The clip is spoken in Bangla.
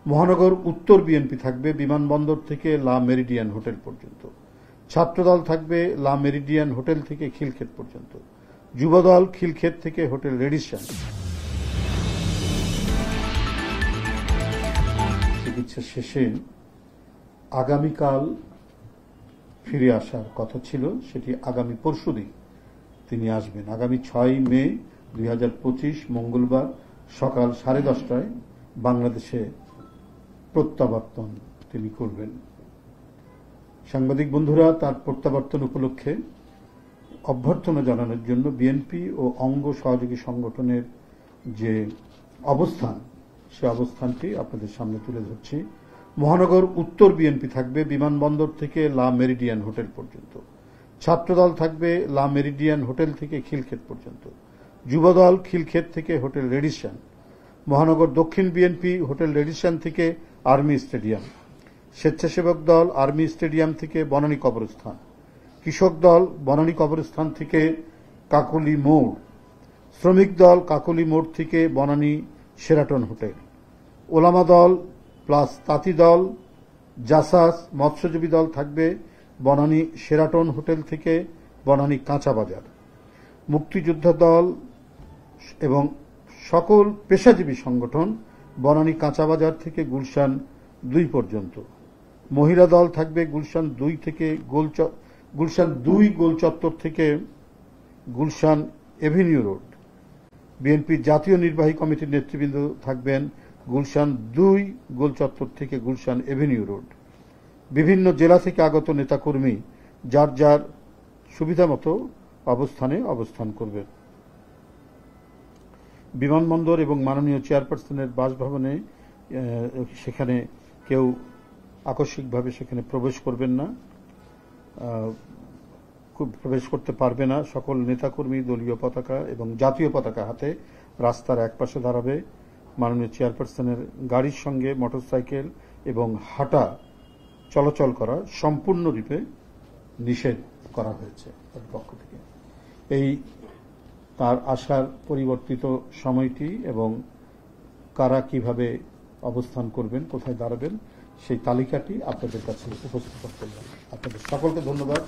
মহানগর উত্তর বিএনপি থাকবে বিমানবন্দর থেকে লা মেরিডিয়ান হোটেল পর্যন্ত। ছাত্রদল থাকবে লা মেরিডিয়ান হোটেল থেকে খিলক্ষেত পর্যন্ত। যুবদল খিলক্ষেত থেকে হোটেল রেডিসন। চিকিৎসা শেষে আগামীকাল ফিরে আসার কথা ছিল, সেটি আগামী পরশুদিন তিনি আসবেন। আগামী 6 মে 2025 মঙ্গলবার সকাল 10:30টায় বাংলাদেশে প্রত্যাবর্তন তিনি করবেন। সাংবাদিক বন্ধুরা, তার প্রত্যাবর্তন উপলক্ষে অভ্যর্থনা জানানোর জন্য বিএনপি ও অঙ্গ সহযোগী সংগঠনের যে অবস্থান, সে অবস্থানটি আপনাদের সামনে তুলে ধরছি। মহানগর উত্তর বিএনপি থাকবে বিমানবন্দর থেকে লা মেরিডিয়ান হোটেল পর্যন্ত। ছাত্রদল থাকবে লা মেরিডিয়ান হোটেল থেকে খিলক্ষেত পর্যন্ত। যুবদল খিলক্ষেত থেকে হোটেল রেডিসন। মহানগর দক্ষিণ বিএনপি হোটেল রেডিসন থেকে আর্মি স্টেডিয়াম। স্বেচ্ছাসেবক দল আর্মি স্টেডিয়াম থেকে বনানী কবরস্থান। কৃষক দল বনানী কবরস্থান থেকে কাকলি মোড়। শ্রমিক দল কাকলি মোড় থেকে বনানী শেরাটন হোটেল। ওলামা দল প্লাস তাঁতি দল জাসাস মৎস্যজীবী দল থাকবে বনানী শেরাটন হোটেল থেকে বনানী কাঁচা বাজার। মুক্তিযোদ্ধা দল এবং সকল পেশাজীবী সংগঠন বনানী কাঁচা বাজার থেকে গুলশান 2 পর্যন্ত। মহিলা দল থাকবে গুলশান 2 থেকে গুলশান 2 গোল চত্বর থেকে গুলশান এভিনিউ রোড। বিএনপির জাতীয় নির্বাহী কমিটির নেতৃবৃন্দ থাকবেন গুলশান 2 গোল চত্বর থেকে গুলশান এভিনিউ রোড। বিভিন্ন জেলা থেকে আগত নেতাকর্মী যার যার সুবিধামতো অবস্থানে অবস্থান করবেন। বিমানবন্দর এবং মাননীয় চেয়ারপারসনের বাসভবনে সেখানে কেউ আকস্মিকভাবে সেখানে প্রবেশ করবেন না, প্রবেশ করতে পারবে না। সকল নেতাকর্মী দলীয় পতাকা এবং জাতীয় পতাকা হাতে রাস্তার একপাশে দাঁড়াবে। মাননীয় চেয়ারপারসনের গাড়ির সঙ্গে মোটরসাইকেল এবং হাঁটা চলাচল করা সম্পূর্ণরূপে নিষেধ করা হয়েছে তার পক্ষ থেকে। এই তার আসার পরিবর্তিত সময়টি এবং কারা কিভাবে অবস্থান করবেন, কোথায় দাঁড়াবেন, সেই তালিকাটি আপনাদের কাছে উপস্থাপন করলাম। আপনাদের সকলকে ধন্যবাদ।